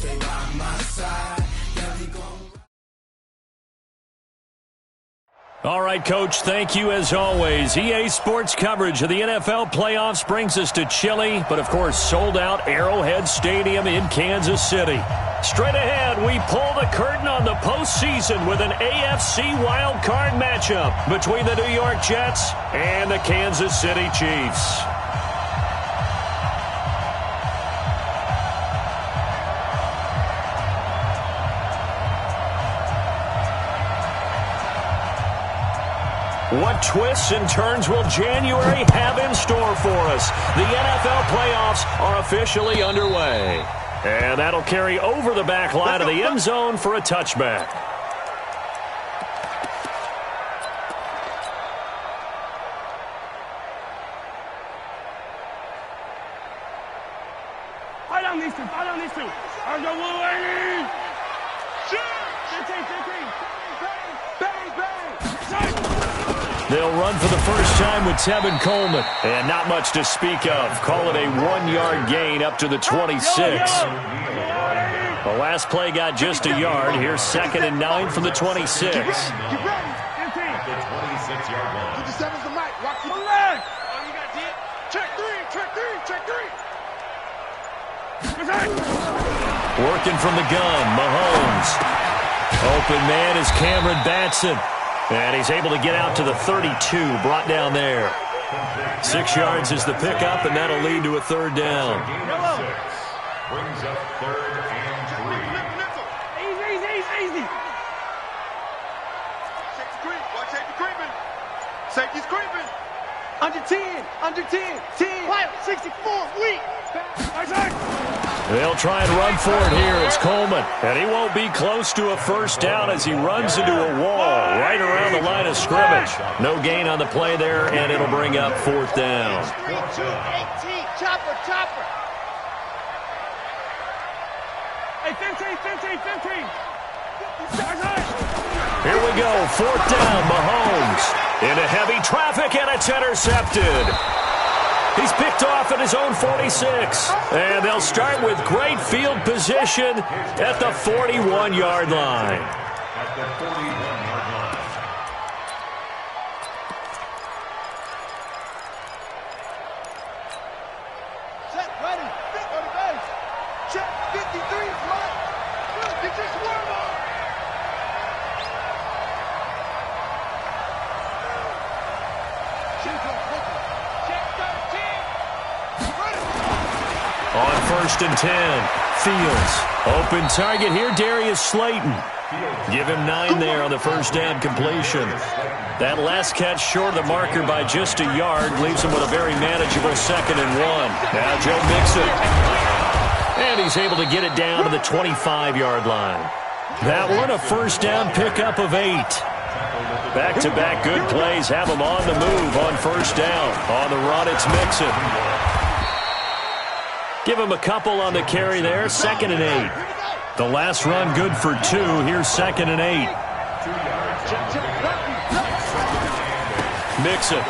stay by my side. All right, Coach, thank you as always. EA Sports coverage of the NFL playoffs brings us to chilly, but of course sold out Arrowhead Stadium in Kansas City. Straight ahead, we pull the curtain on the postseason with an AFC wildcard matchup between the New York Jets and the Kansas City Chiefs. What twists and turns will January have in store for us? The NFL playoffs are officially underway. And that'll carry over the back line of the end zone for a touchback. Fight on these two. Fight on these two. Are you willing? Shoot! 15. Bang, bang. They'll run for the first time with Tevin Coleman. And not much to speak of. Call it a 1-yard gain up to the 26. The last play got just a yard. Here's 2nd and 9 from the 26. Get ready. 15. The 26-yard line. 57's the mic. Watch the leg. Oh, you got it. Check three. Working from the gun, Mahomes. Open man is Cameron Batson. And he's able to get out to the 32, brought down there. 6 yards is the pickup, and that'll lead to a 3rd down. Brings up 3rd and 3. Easy. Safety's creeping. Under 10. 10. 64, weak. They'll try and run for it here. It's Coleman. And he won't be close to a first down as he runs into a wall right around the line of scrimmage. No gain on the play there, and it'll bring up 4th down. 18. Chopper. Hey, 15. Here we go. 4th down, Mahomes. Into heavy traffic, and it's intercepted. He's picked off at his own 46. And they'll start with great field position at the 41-yard line. At the 41-yard line. Set, ready. Go to base. Check. 53 is mine. Get your swerve on. On 1st and 10, Fields. Open target here, Darius Slayton. Give him 9 there on the first down completion. That last catch short of the marker by just a yard leaves him with a very manageable 2nd and 1. Now Joe Mixon. And he's able to get it down to the 25-yard line. That one a first down pickup of 8. Back-to-back good plays have him on the move on first down. On the run, it's Mixon. Give him a couple on the carry there, 2nd and 8. The last run good for 2. Here's 2nd and 8. Mixon.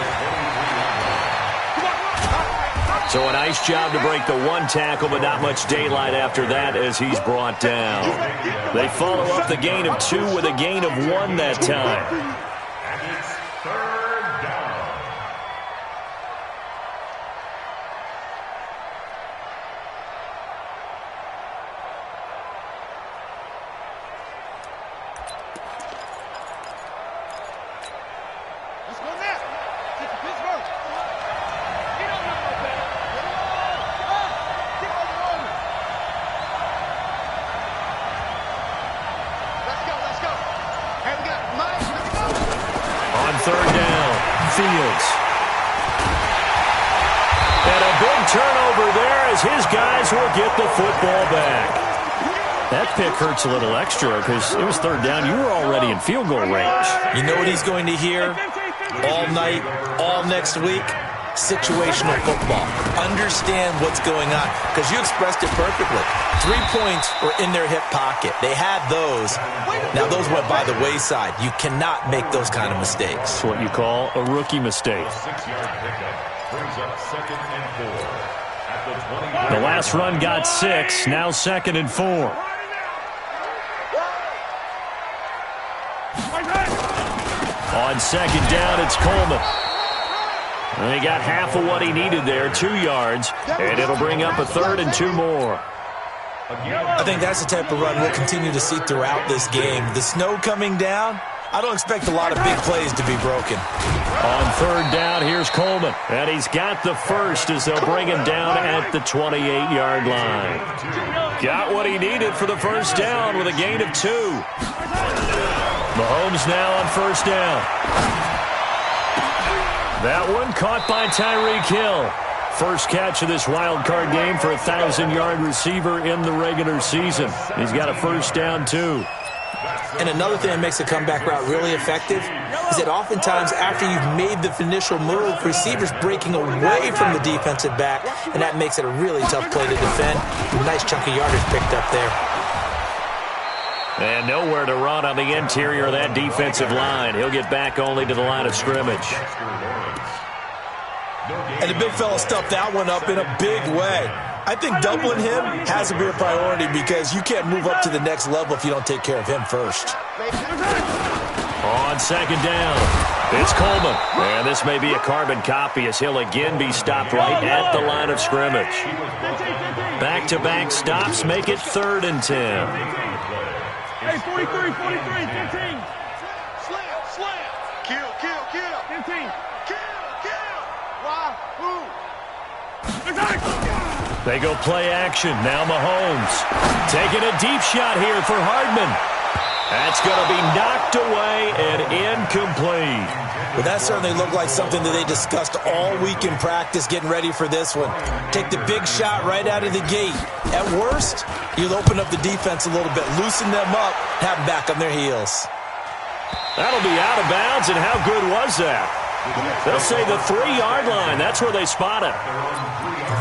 So a nice job to break the 1 tackle, but not much daylight after that as he's brought down. They follow up the gain of 2 with a gain of 1 that time. And it's 3rd down. Let's go now. Get to Pittsburgh. You don't know no better. Get on. Let's go. Hey, we got Mike. Let's go. On 3rd down, Fields. And a big turnover there as his guys will get the football back. That pick hurts a little extra because it was 3rd down. You were already in field goal range. You know what he's going to hear all night, all next week? Situational football. Understand what's going on because you expressed it perfectly. 3 points were in their hip pocket. They had those. Now, those went by the wayside. You cannot make those kind of mistakes. That's what you call a rookie mistake. 6-yard pickup brings up 2nd and 4. At The last run got 6, now 2nd and 4. On 2nd down, it's Coleman. And he got half of what he needed there, 2 yards, and it'll bring up a 3rd and 2 more. I think that's the type of run we'll continue to see throughout this game. The snow coming down, I don't expect a lot of big plays to be broken. On 3rd down, here's Coleman. And he's got the first as they'll bring him down at the 28-yard line. Got what he needed for the first down with a gain of 2. Mahomes now on 1st down. That one caught by Tyreek Hill. First catch of this wild card game for a 1,000-yard receiver in the regular season. He's got a 1st down, too. And another thing that makes a comeback route really effective is that oftentimes after you've made the initial move, receivers breaking away from the defensive back, and that makes it a really tough play to defend. A nice chunk of yardage picked up there. And nowhere to run on the interior of that defensive line. He'll get back only to the line of scrimmage. And the big fella stuffed that one up in a big way. I think doubling him has to be a priority because you can't move up to the next level if you don't take care of him first. On 2nd down, it's Coleman. And this may be a carbon copy as he'll again be stopped right at the line of scrimmage. Back-to-back stops make it 3rd and 10. Hey, 43, 15. Slam. Kill. 15. Kill. Why? Who? They go play action. Now Mahomes taking a deep shot here for Hardman. That's going to be knocked away and incomplete. Well, that certainly looked like something that they discussed all week in practice getting ready for this one. Take the big shot right out of the gate. At worst, you'll open up the defense a little bit, loosen them up, have them back on their heels. That'll be out of bounds, and how good was that? They'll say the 3-yard line. That's where they spot it.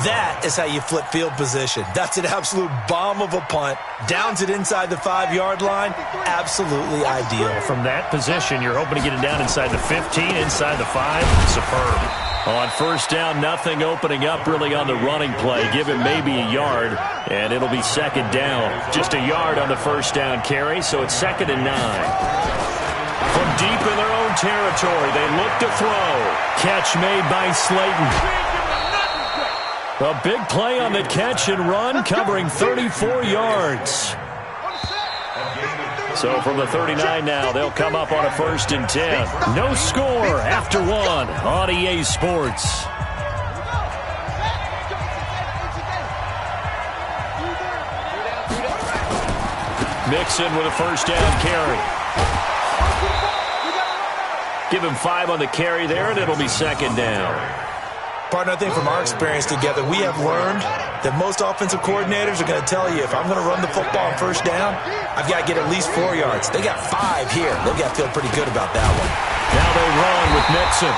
That is how you flip field position. That's an absolute bomb of a punt. Downs it inside the 5-yard line. Absolutely ideal. From that position, you're hoping to get it down inside the 15, inside the 5. Superb. On 1st down, nothing opening up really on the running play. Give him maybe a yard, and it'll be 2nd down. Just a yard on the 1st down carry, so it's 2nd and 9. From deep in their own territory, they look to throw. Catch made by Slayton. A big play on the catch and run, covering 34 yards. So from the 39 now, they'll come up on a 1st and 10. No score after 1 on EA Sports. Mixon with a 1st down carry. Give him 5 on the carry there, and it'll be 2nd down. Partner, I think from our experience together, we have learned that most offensive coordinators are going to tell you, if I'm going to run the football on 1st down, I've got to get at least 4 yards. They got 5 here. They've got to feel pretty good about that one. Now they run with Mixon.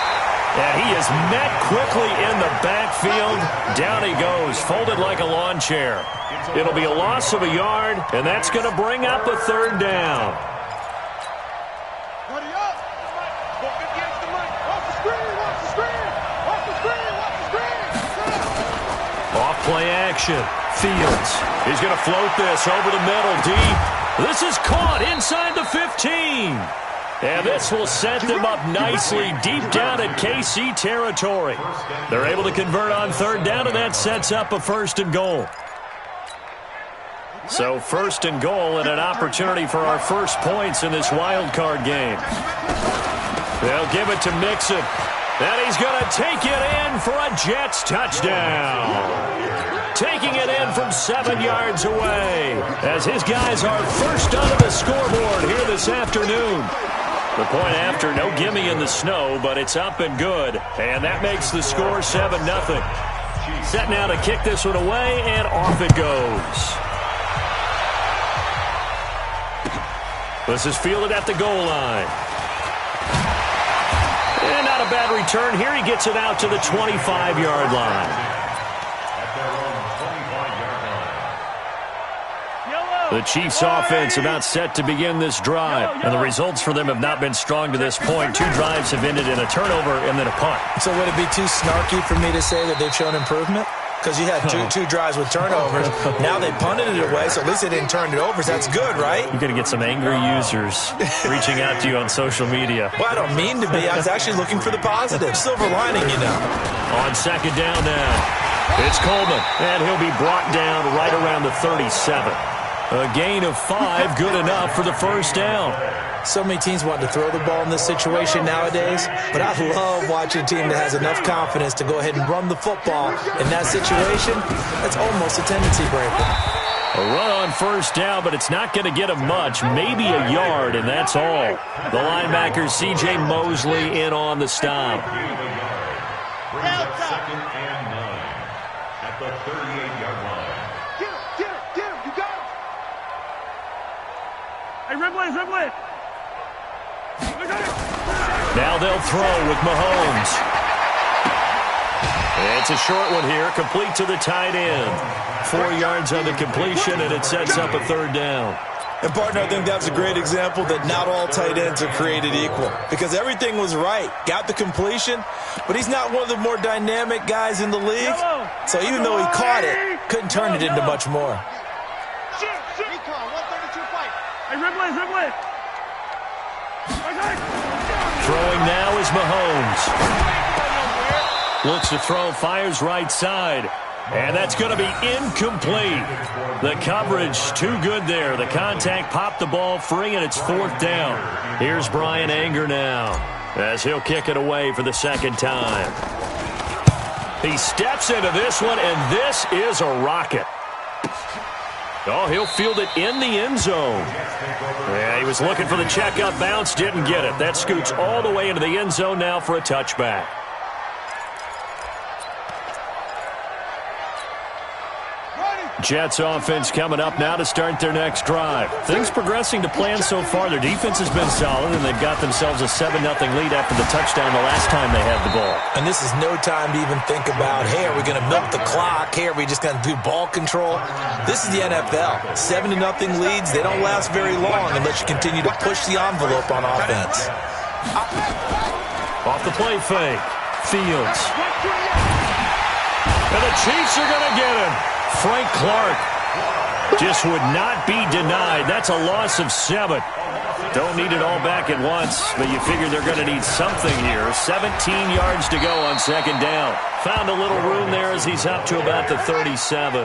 And he is met quickly in the backfield. Down he goes, folded like a lawn chair. It'll be a loss of a yard, and that's going to bring up a 3rd down. Play action. Fields. He's going to float this over the middle deep. This is caught inside the 15. And this will set them up nicely deep down in KC territory. They're able to convert on 3rd down, and that sets up a 1st and goal. So 1st and goal and an opportunity for our first points in this wild card game. They'll give it to Mixon. And he's going to take it in for a Jets touchdown. Taking it in from 7 yards away as his guys are first onto the scoreboard here this afternoon. The point after, no gimme in the snow, but it's up and good. And that makes the score 7-0. Set now to kick this one away, and off it goes. This is fielded at the goal line. And not a bad return here. He gets it out to the 25-yard line. The Chiefs' offense about set to begin this drive, and the results for them have not been strong to this point. 2 drives have ended in a turnover and then a punt. So would it be too snarky for me to say that they've shown improvement? because you had two drives with turnovers. Now they punted it away, so at least they didn't turn it over. So that's good, right? You're going to get some angry users reaching out to you on social media. Well, I don't mean to be. I was actually looking for the positive. Silver lining, you know. On second down now, it's Coleman, and he'll be brought down right around the 37. A gain of 5, good enough for the first down. So many teams want to throw the ball in this situation nowadays, but I love watching a team that has enough confidence to go ahead and run the football. In that situation, that's almost a tendency breaker. A run on first down, but it's not going to get him much, maybe a yard, and that's all. The linebacker, C.J. Mosley, in on the stop. Brings up second and 9 at the 38-yard line. Get him, you got him. Hey, Riblet. Now they'll throw with Mahomes. It's a short one here, complete to the tight end. 4 yards on the completion, and it sets up a third down. And, partner, I think that's a great example that not all tight ends are created equal, because everything was right. Got the completion, but he's not one of the more dynamic guys in the league. So even though he caught it, couldn't turn it into much more. Hey, Riblet. Throwing now is Mahomes. Looks to throw, fires right side. And that's going to be incomplete. The coverage too good there. The contact popped the ball free, and it's fourth down. Here's Brian Anger now as he'll kick it away for the second time. He steps into this one, and this is a rocket. Oh, he'll field it in the end zone. Yeah, he was looking for the checkup bounce, didn't get it. That scoots all the way into the end zone now for a touchback. Jets offense coming up now to start their next drive. Things progressing to plan so far. Their defense has been solid, and they've got themselves a 7-0 lead after the touchdown the last time they had the ball. And this is no time to even think about, hey, are we going to milk the clock? Hey, are we just going to do ball control? This is the NFL. 7-0 leads, they don't last very long unless you continue to push the envelope on offense. Off the play fake. Fields. And the Chiefs are going to get him. Frank Clark just would not be denied. That's a loss of 7. Don't need it all back at once, but you figure they're going to need something here. 17 yards to go on second down. Found a little room there as he's up to about the 37.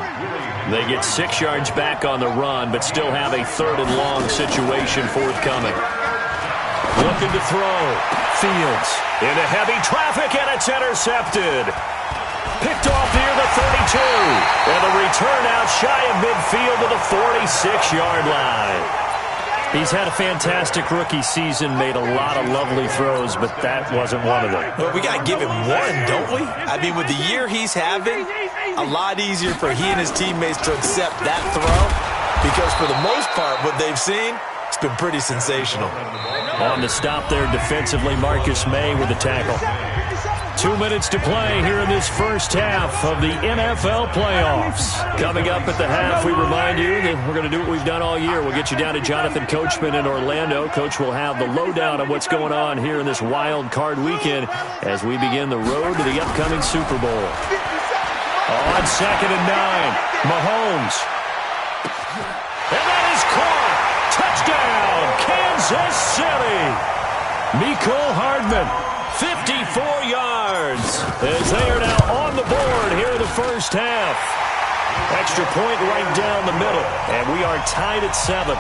They get 6 yards back on the run, but still have a third and long situation forthcoming. Looking to throw. Fields into heavy traffic, and it's intercepted. Picked off near the 32. And the return out shy of midfield to the 46-yard line. He's had a fantastic rookie season, made a lot of lovely throws, but that wasn't one of them. Well, we got to give him one, don't we? I mean, with the year he's having, a lot easier for he and his teammates to accept that throw, because for the most part, what they've seen, it's been pretty sensational. On the stop there defensively, Marcus May with the tackle. 2 minutes to play here in this first half of the NFL playoffs. Coming up at the half, we remind you that we're going to do what we've done all year. We'll get you down to Jonathan Coachman in Orlando. Coach will have the lowdown on what's going on here in this wild card weekend as we begin the road to the upcoming Super Bowl. On second and 9, Mahomes. And that is caught. Touchdown, Kansas City. Mecole Hardman. 54 yards as they are now on the board here in the first half. Extra point right down the middle, and we are tied at 7.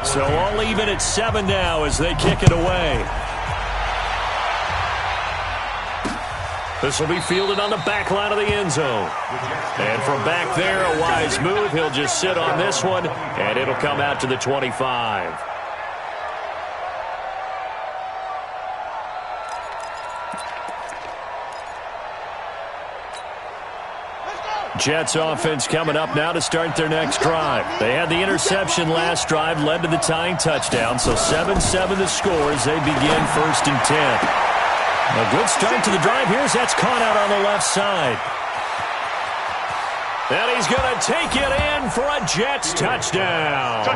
So all even at 7 now as they kick it away. This will be fielded on the back line of the end zone. And from back there, a wise move. He'll just sit on this one, and it'll come out to the 25. Jets offense coming up now to start their next drive. They had the interception last drive, led to the tying touchdown. So 7-7 the score as they begin first and 10. A good start to the drive. That's caught out on the left side. And he's going to take it in for a Jets touchdown.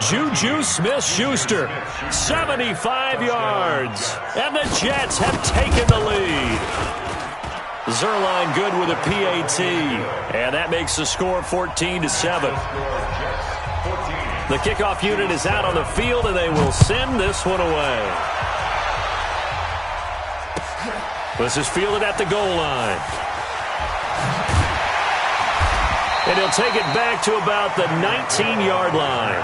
Juju Smith-Schuster, 75 yards. And the Jets have taken the lead. Zerline good with a PAT. And that makes the score 14-7. The kickoff unit is out on the field, and they will send this one away. This is fielded at the goal line. And he'll take it back to about the 19-yard line.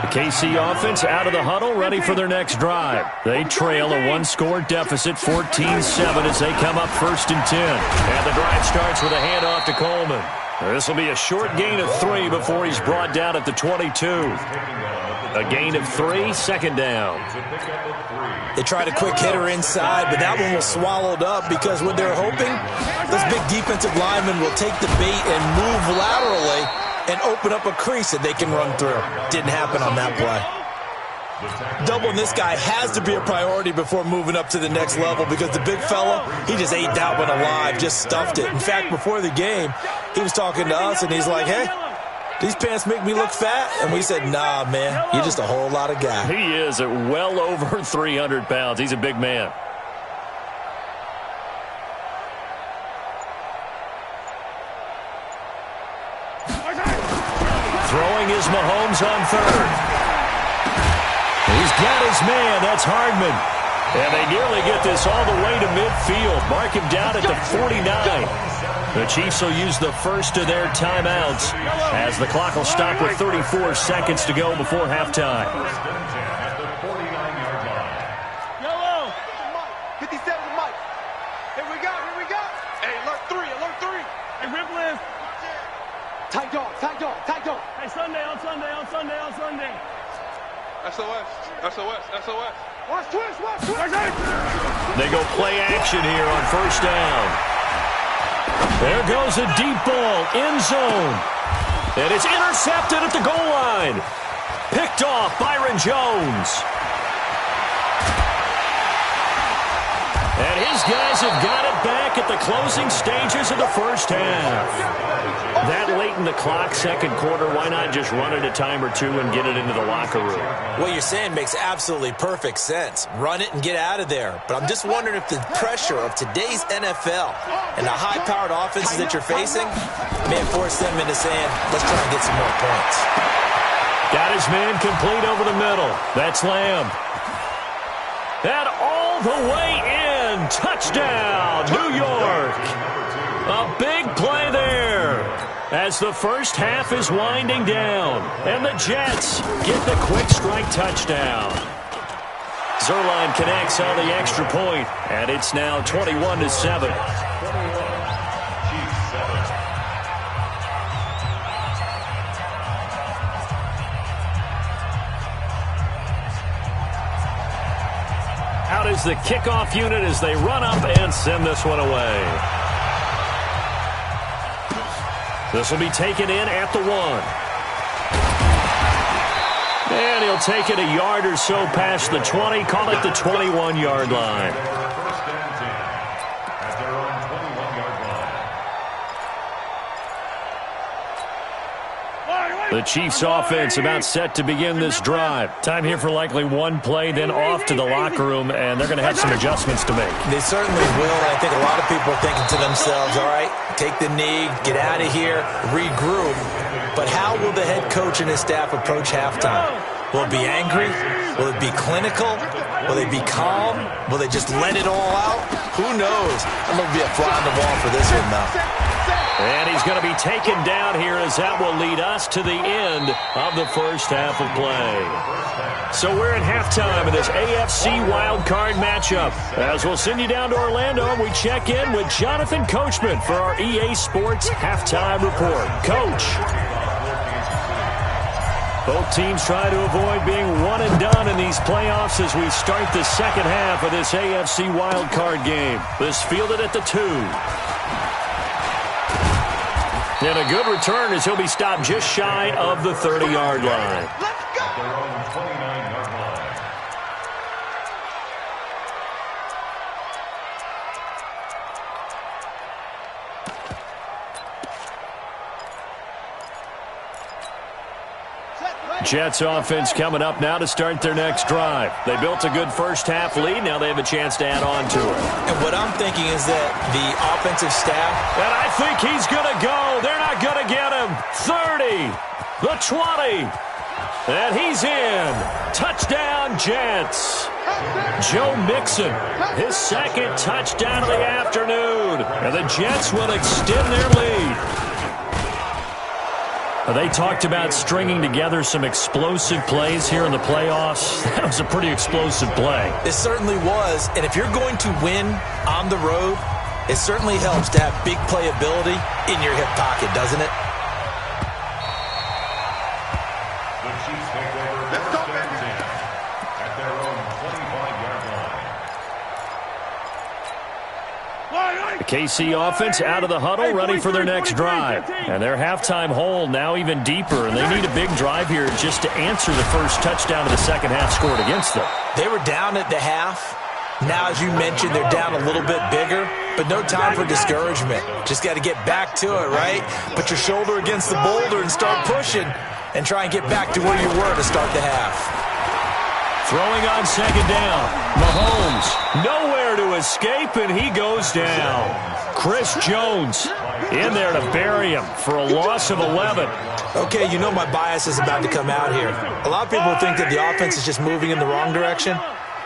The KC offense out of the huddle, ready for their next drive. They trail a one-score deficit, 14-7, as they come up 1st and 10. And the drive starts with a handoff to Coleman. This will be a short gain of 3 before he's brought down at the 22. A gain of 3, 2nd down. They tried a quick hitter inside, but that one was swallowed up because what they're hoping, this big defensive lineman will take the bait and move laterally and open up a crease that they can run through. Didn't happen on that play. Doubling this guy has to be a priority before moving up to the next level because the big fella, he just ate that one alive, just stuffed it. In fact, before the game, he was talking to us, and he's like, hey, these pants make me look fat? And we said, nah, man, you're just a whole lot of guy. He is at well over 300 pounds. He's a big man. Throwing is Mahomes on 3rd. He's got his man. That's Hardman. And they nearly get this all the way to midfield. Mark him down at the 49. The Chiefs will use the first of their timeouts as the clock will stop with 34 seconds to go before halftime. Yellow. 57 to Mike. Here we go. Hey, alert 3. Hey, rip list. Tight dog. Hey, Sunday. SOS. Watch twist. They go play action here on 1st down. There goes a deep ball, end zone. And it's intercepted at the goal line. Picked off Byron Jones. And his guys have got it back at the closing stages of the first half. That late in the clock, 2nd quarter, why not just run it a time or two and get it into the locker room? What you're saying makes absolutely perfect sense. Run it and get out of there. But I'm just wondering if the pressure of today's NFL and the high-powered offenses that you're facing may force them into saying, let's try and get some more points. Got his man complete over the middle. That's Lamb. And all the way in. Touchdown, New York. A big play there as the first half is winding down. And the Jets get the quick strike touchdown. Zerline connects on the extra point, and it's now 21-7. Out is the kickoff unit as they run up and send this one away. This will be taken in at the 1. And he'll take it a yard or so past the 20, call it the 21-yard line. The Chiefs offense about set to begin this drive. Time here for likely one play, then off to the locker room, and they're going to have some adjustments to make. They certainly will, and I think a lot of people are thinking to themselves, all right, take the knee, get out of here, regroup. But how will the head coach and his staff approach halftime? Will it be angry? Will it be clinical? Will they be calm? Will they just let it all out? Who knows? I'm going to be a fly on the wall for this one, though. And he's going to be taken down here as that will lead us to the end of the first half of play. So we're at halftime of this AFC wildcard matchup. As we'll send you down to Orlando, and we check in with Jonathan Coachman for our EA Sports halftime report. Coach. Both teams try to avoid being one and done in these playoffs as we start the second half of this AFC wildcard game. This fielded at the 2. And a good return as he'll be stopped just shy of the 30-yard line. Let's go! Their own 29-yard line. Jets offense coming up now to start their next drive. They built a good first-half lead. Now they have a chance to add on to it. And what I'm thinking is that the offensive staff... And I think he's going to go. They're not going to get him. 30, the 20, and he's in. Touchdown, Jets. Joe Mixon, his second touchdown of the afternoon. And the Jets will extend their lead. They talked about stringing together some explosive plays here in the playoffs. That was a pretty explosive play. It certainly was. And if you're going to win on the road, it certainly helps to have big playability in your hip pocket, doesn't it? The Chiefs take over first and 10 at their own 25-yard line. The KC offense out of the huddle, ready for their next drive. And their halftime hole now even deeper, and they need a big drive here just to answer the first touchdown of the second half scored against them. They were down at the half. Now, as you mentioned, they're down a little bit bigger, but no time for discouragement. Just got to get back to it, right? Put your shoulder against the boulder and start pushing and try and get back to where you were to start the half. Throwing on second down. Mahomes nowhere to escape, and he goes down. Chris Jones in there to bury him for a loss of 11. Okay, you know my bias is about to come out here. A lot of people think that the offense is just moving in the wrong direction.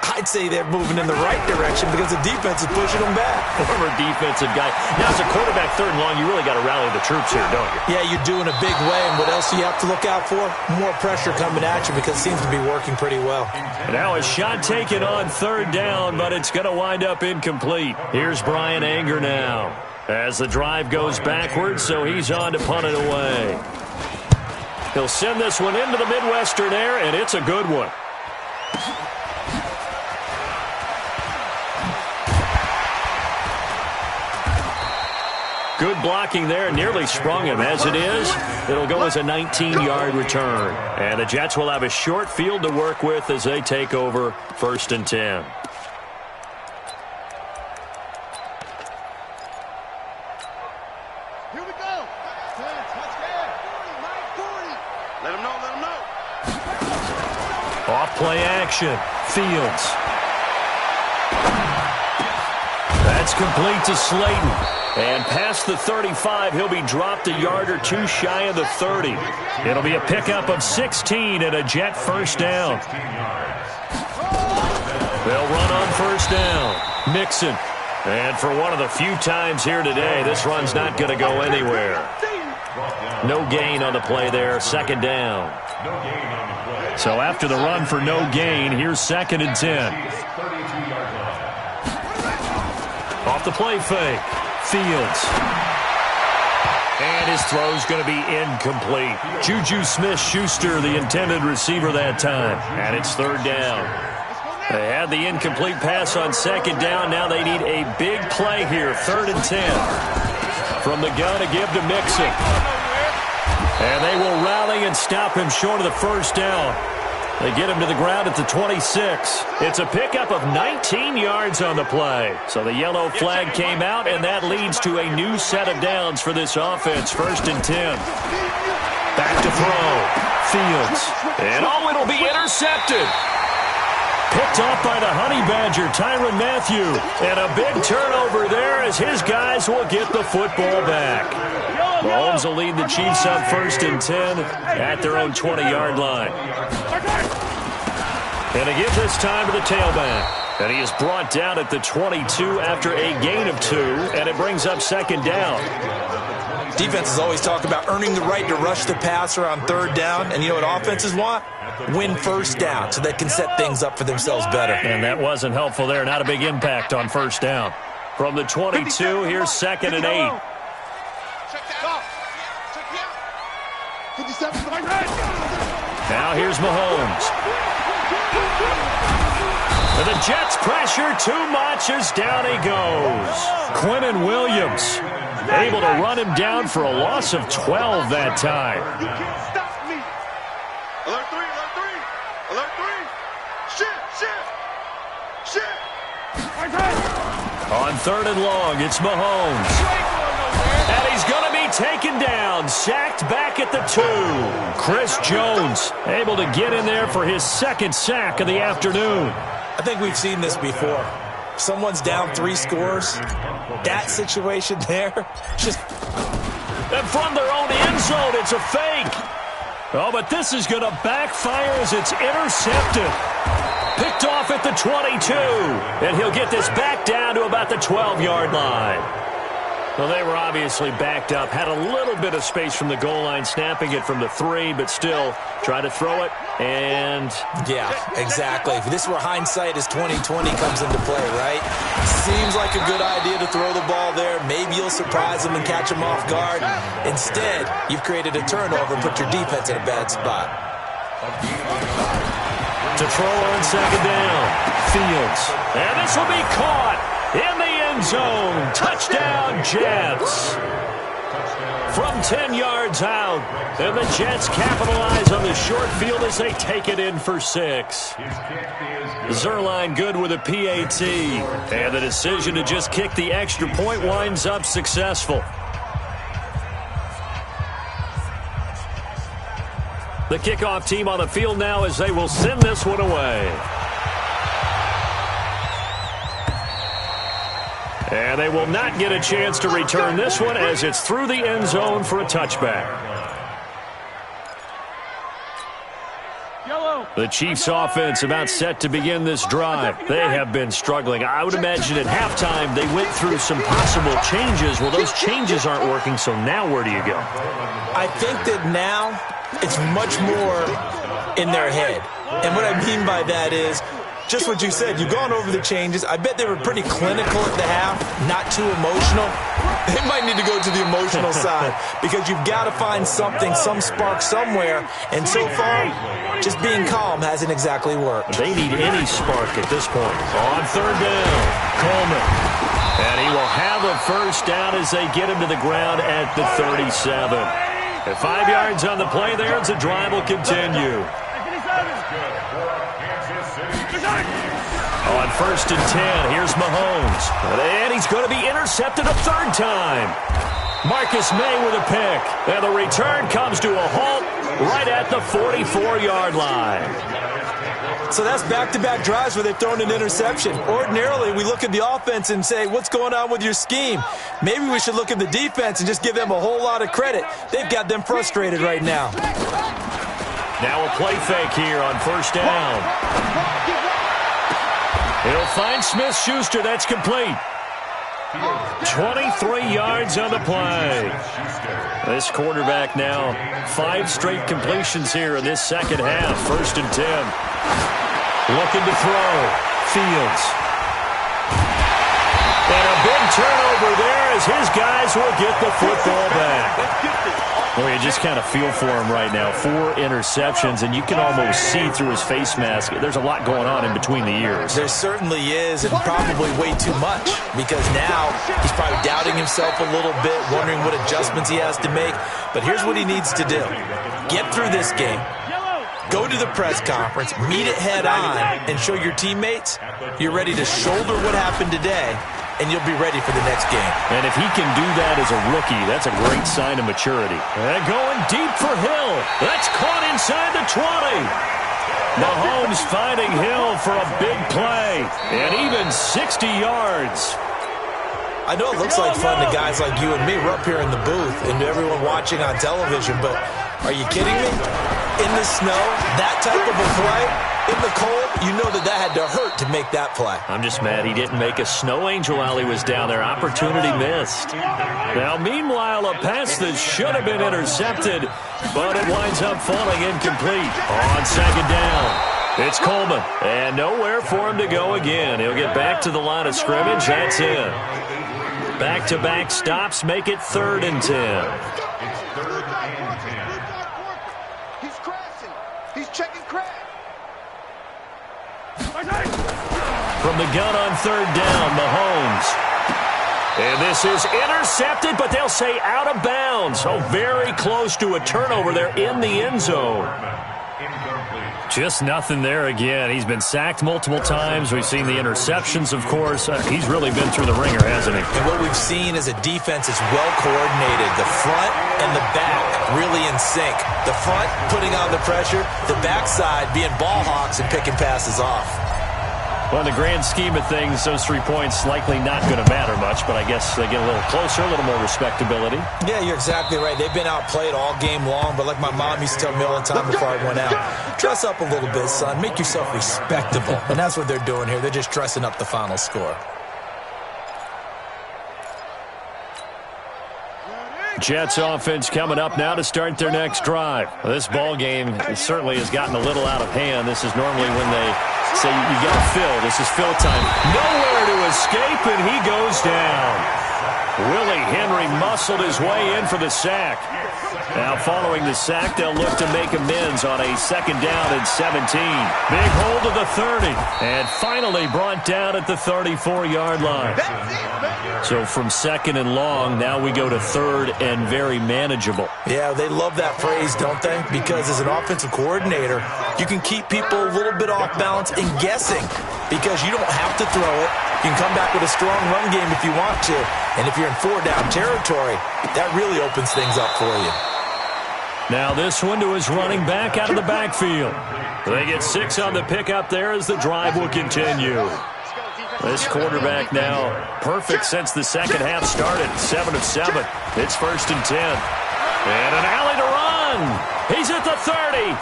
I'd say they're moving in the right direction because the defense is pushing them back. Former defensive guy. Now, as a quarterback, third and long, you really got to rally the troops here, don't you? Yeah, you're doing a big way, and what else do you have to look out for? More pressure coming at you because it seems to be working pretty well. Now a shot taken on third down, but it's going to wind up incomplete. Here's Brian Anger now as the drive goes backwards, so he's on to punt it away. He'll send this one into the Midwestern air, and it's a good one. Good blocking there, nearly sprung him. As it is, it'll go as a 19-yard return. And the Jets will have a short field to work with as they take over first and 10. Here we go. Let him know, let him know. Off play action. Fields. That's complete to Slayton. And past the 35, he'll be dropped a yard or two shy of the 30. It'll be a pickup of 16 and a Jet first down. They'll run on first down. Mixon. And for one of the few times here today, this run's not going to go anywhere. No gain on the play there, second down. So after the run for no gain, here's second and 10. Off the play fake. Fields. And his throw's going to be incomplete. Juju Smith-Schuster, the intended receiver that time. And it's third down. They had the incomplete pass on second down. Now they need a big play here. Third and 10. From the gun to give to Mixon. And they will rally and stop him short of the first down. They get him to the ground at the 26. It's a pickup of 19 yards on the play. So the yellow flag came out, and that leads to a new set of downs for this offense. First and 10. Back to throw. Fields. And it'll be intercepted. Picked off by the Honey Badger, Tyrann Mathieu. And a big turnover there as his guys will get the football back. Mahomes will lead the Chiefs up first and 10 at their own 20-yard line. And they give this time to the tailback. And he is brought down at the 22 after a gain of 2, and it brings up second down. Defenses always talk about earning the right to rush the passer on third down, and you know what offenses want? Win first down so they can set things up for themselves better. And that wasn't helpful there. Not a big impact on first down. From the 22, here's second and 8. Now here's Mahomes. And the Jets pressure too much as down he goes. Quinnen Williams able to run him down for a loss of 12 that time. You can't stop me. Alert 3, alert 3. Alert 3. Shit. On third and long, it's Mahomes. And he's going to be taken down, sacked back at the 2. Chris Jones able to get in there for his second sack of the afternoon. I think we've seen this before. Someone's down 3 scores. That situation there, just... And from their own end zone, it's a fake. Oh, but this is going to backfire as it's intercepted. Picked off at the 22. And he'll get this back down to about the 12-yard line. Well, they were obviously backed up. Had a little bit of space from the goal line, snapping it from the 3, but still try to throw it. And yeah, exactly. If this were hindsight as 2020 comes into play, right? Seems like a good idea to throw the ball there. Maybe you'll surprise them and catch them off guard. Instead, you've created a turnover and put your defense in a bad spot. To throw on second down, Fields. And this will be caught in the end zone. Touchdown, Jets. From 10 yards out, and the Jets capitalize on the short field as they take it in for 6. Zerline good with a PAT, and the decision to just kick the extra point winds up successful. The kickoff team on the field now as they will send this one away. And they will not get a chance to return this one as it's through the end zone for a touchback. The Chiefs offense about set to begin this drive. They have been struggling. I would imagine at halftime they went through some possible changes. Well, those changes aren't working, so now where do you go? I think that now it's much more in their head. And what I mean by that is just what you said. You've gone over the changes. I bet they were pretty clinical at the half, not too emotional. They might need to go to the emotional side because you've got to find something, some spark somewhere. And so far, just being calm hasn't exactly worked. They need any spark at this point. On third down, Coleman. And he will have a first down as they get him to the ground at the 37. At 5 yards on the play there, the drive will continue. On first and 10, here's Mahomes. And he's going to be intercepted a third time. Marcus May with a pick. And the return comes to a halt right at the 44-yard line. So that's back-to-back drives where they've thrown an interception. Ordinarily, we look at the offense and say, what's going on with your scheme? Maybe we should look at the defense and just give them a whole lot of credit. They've got them frustrated right now. Now a play fake here on first down. He'll find Smith-Schuster. That's complete. 23 yards on the play. This quarterback now 5 straight completions here in this second half. First and 10. Looking to throw. Fields. And a big turnover there as his guys will get the football back. Well, you just kind of feel for him right now. 4 interceptions, and you can almost see through his face mask. There's a lot going on in between the ears. There certainly is, and probably way too much, because now he's probably doubting himself a little bit, wondering what adjustments he has to make. But here's what he needs to do. Get through this game. Go to the press conference, meet it head on, and show your teammates you're ready to shoulder what happened today, and you'll be ready for the next game. And if he can do that as a rookie, that's a great sign of maturity. And going deep for Hill. That's caught inside the 20. Mahomes finding Hill for a big play. And even 60 yards. I know it looks like fun to guys like you and me. We're up here in the booth and everyone watching on television, but are you kidding me? In the snow, that type of a play, in the cold, you know that had to hurt to make that play. I'm just mad he didn't make a snow angel while he was down there. Opportunity missed. Now, meanwhile, a pass that should have been intercepted, but it winds up falling incomplete. On second down, it's Coleman, and nowhere for him to go again. He'll get back to the line of scrimmage. That's it. Back-to-back stops make it 3rd and 10. It's 3rd and 10. He's crashing. He's checking crash. From the gun on 3rd down, Mahomes. And this is intercepted, but they'll say out of bounds. Oh, very close to a turnover there in the end zone. Just nothing there again. He's been sacked multiple times. We've seen the interceptions, of course. He's really been through the ringer, hasn't he? And what we've seen is a defense is well coordinated. The front and the back really in sync. The front putting on the pressure, the backside being ball hawks and picking passes off. Well, in the grand scheme of things, those 3 points likely not going to matter much, but I guess they get a little closer, a little more respectability. Yeah, you're exactly right. They've been outplayed all game long, but like my mom used to tell me all the time before I went out, dress up a little bit, son. Make yourself respectable. And that's what they're doing here. They're just dressing up the final score. Jets offense coming up now to start their next drive. This ball game certainly has gotten a little out of hand. This is normally when they say you got to fill. This is fill time. Nowhere to escape, and he goes down. Willie Henry muscled his way in for the sack. Now following the sack, they'll look to make amends on a 2nd down and 17. Big hold to the 30, and finally brought down at the 34-yard line. So from 2nd and long, now we go to 3rd and very manageable. Yeah, they love that phrase, don't they? Because as an offensive coordinator, you can keep people a little bit off balance and guessing because you don't have to throw it. You can come back with a strong run game if you want to. And if you're in 4-down territory, that really opens things up for you. Now this one to his running back out of the backfield. They get 6 on the pickup there as the drive will continue. This quarterback now perfect since the second half started. 7 of 7. It's 1st and 10. And an alley to run. He's at the 30.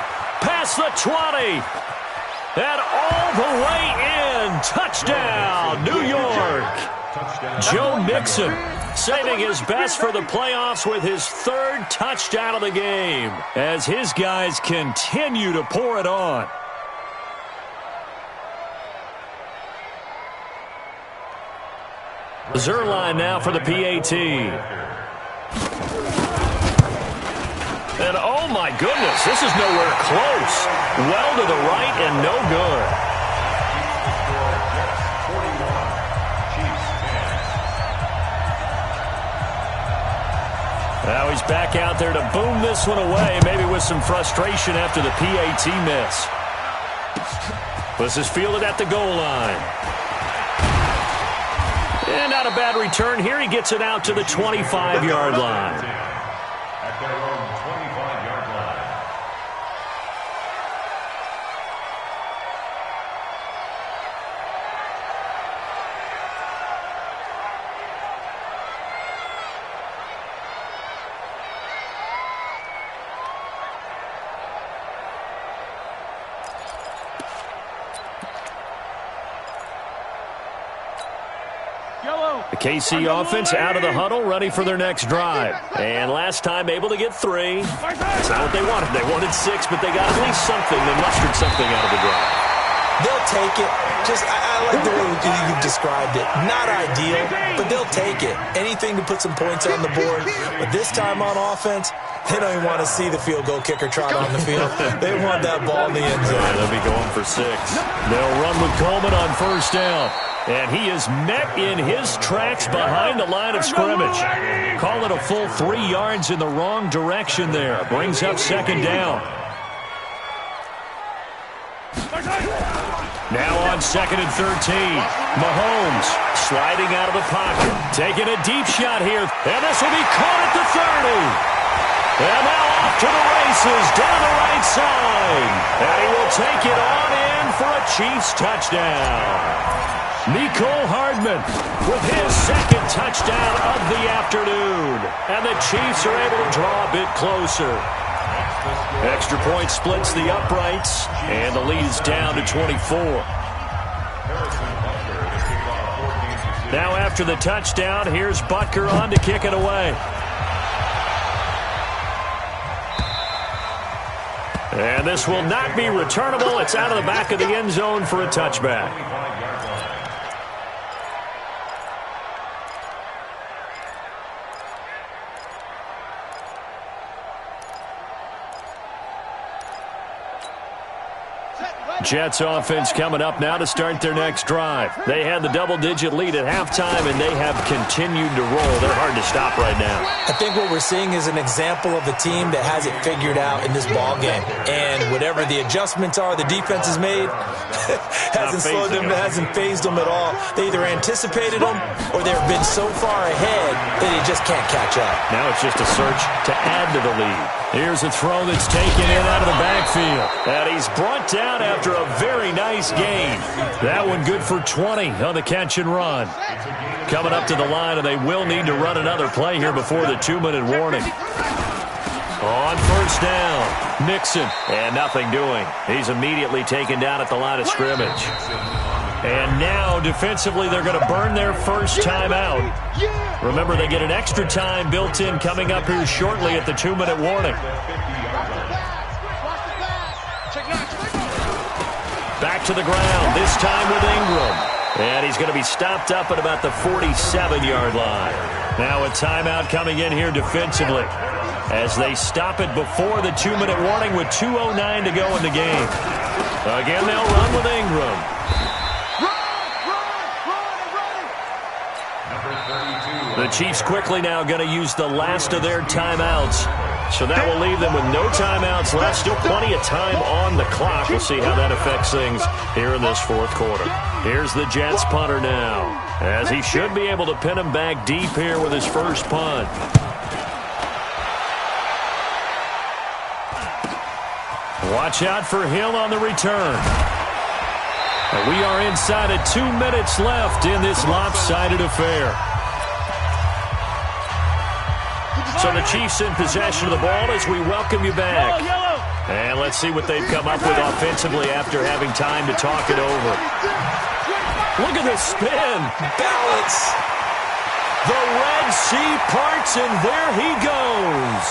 Past the 20. And all the way in. Touchdown, New York. Joe Mixon saving his best for the playoffs with his 3rd touchdown of the game as his guys continue to pour it on. Zerline now for the PAT. And oh my goodness, this is nowhere close. Well to the right and no good. Now he's back out there to boom this one away, maybe with some frustration after the PAT miss. This is fielded at the goal line. And not a bad return here. He gets it out to the 25-yard line. At their own 25-yard line. The KC offense out of the huddle, ready for their next drive. And last time able to get 3. That's not what they wanted. They wanted 6, but they got at least something. They mustered something out of the drive. They'll take it. I like the way you've described it. Not ideal, but they'll take it. Anything to put some points on the board. But this time on offense, they don't even want to see the field goal kicker trot on the field. They want that ball in the end zone. Yeah, they'll be going for 6. They'll run with Coleman on 1st down. And he is met in his tracks behind the line of scrimmage. Call it a full 3 yards in the wrong direction there. Brings up 2nd down. Now on 2nd and 13. Mahomes sliding out of the pocket. Taking a deep shot here. And this will be caught at the 30. And now off to the races down the right side. And he will take it on in for a Chiefs touchdown. Mecole Hardman with his 2nd touchdown of the afternoon. And the Chiefs are able to draw a bit closer. Extra point splits the uprights, and the lead is down to 24. Now after the touchdown, here's Butker on to kick it away. And this will not be returnable. It's out of the back of the end zone for a touchback. Jets offense coming up now to start their next drive. They had the double-digit lead at halftime, and they have continued to roll. They're hard to stop right now. I think what we're seeing is an example of a team that has it figured out in this ball game. And whatever the adjustments are the defense has made hasn't slowed them, hasn't phased them at all. They either anticipated them or they've been so far ahead that they just can't catch up. Now it's just a search to add to the lead. Here's a throw that's taken in out of the backfield. And he's brought down after a very nice gain. That one good for 20 on the catch and run. Coming up to the line, and they will need to run another play here before the 2-minute warning. On first down, Mixon, and nothing doing. He's immediately taken down at the line of scrimmage. And now, defensively, they're going to burn their first timeout. Remember, they get an extra time built in coming up here shortly at the 2-minute warning. Back to the ground, this time with Ingram. And he's going to be stopped up at about the 47-yard line. Now a timeout coming in here defensively as they stop it before the 2-minute warning with 2:09 to go in the game. Again, they'll run with Ingram. The Chiefs quickly now going to use the last of their timeouts. So that will leave them with no timeouts left. Still plenty of time on the clock. We'll see how that affects things here in this fourth quarter. Here's the Jets punter now, as he should be able to pin him back deep here with his first punt. Watch out for Hill on the return. We are inside of 2 minutes left in this lopsided affair. So the Chiefs in possession of the ball as we welcome you back. And let's see what they've come up with offensively after having time to talk it over. Look at the spin. Balance. The Red Sea parts, and there he goes.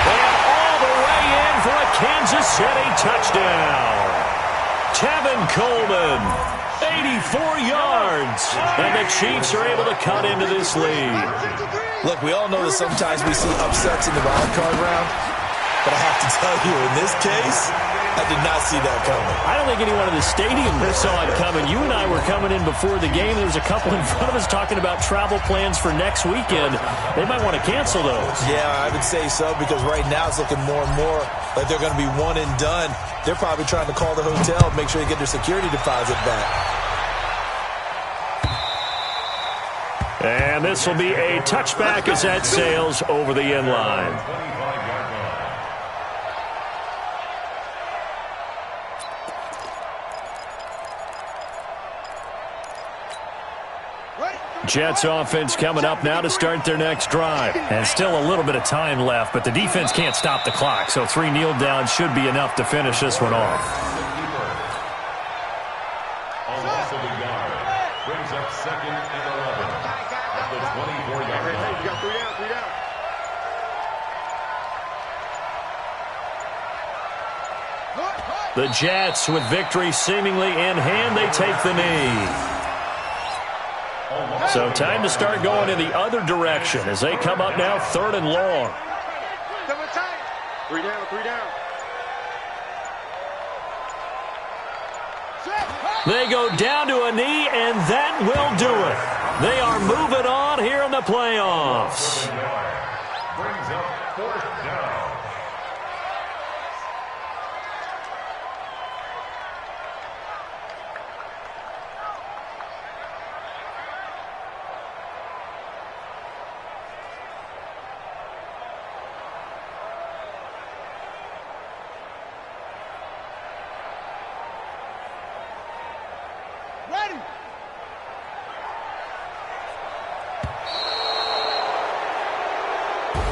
And all the way in for a Kansas City touchdown. Tevin Coleman, 84 yards. And the Chiefs are able to cut into this lead. Look, we all know that sometimes we see upsets in the wild card round, but I have to tell you, in this case, I did not see that coming. I don't think anyone in the stadium saw it coming. You and I were coming in before the game. There was a couple in front of us talking about travel plans for next weekend. They might want to cancel those. Yeah, I would say so, because right now it's looking more and more like they're going to be one and done. They're probably trying to call the hotel and make sure they get their security deposit back. And this will be a touchback as that sails over the end line. Jets offense coming up now to start their next drive. And still a little bit of time left, but the defense can't stop the clock. So 3 kneel downs should be enough to finish this one off. Brings up 2nd and 11 at the 24-yard line. We got 3 down, 3 down. The Jets, with victory seemingly in hand, they take the knee. So time to start going in the other direction as they come up now 3rd and long. 3 down, 3 down. They go down to a knee, and that will do it. They are moving on here in the playoffs. Brings up 4th down.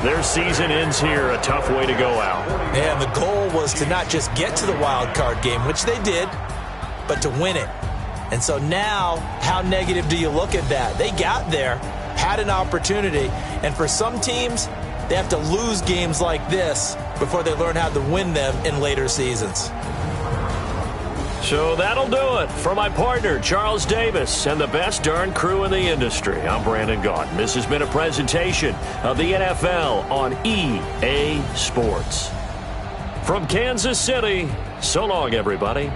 Their season ends here, a tough way to go out. And the goal was to not just get to the wild card game, which they did, but to win it. And so now, how negative do you look at that? They got there, had an opportunity, and for some teams, they have to lose games like this before they learn how to win them in later seasons. So that'll do it. For my partner, Charles Davis, and the best darn crew in the industry, I'm Brandon Gaudin. This has been a presentation of the NFL on EA Sports. From Kansas City, so long, everybody.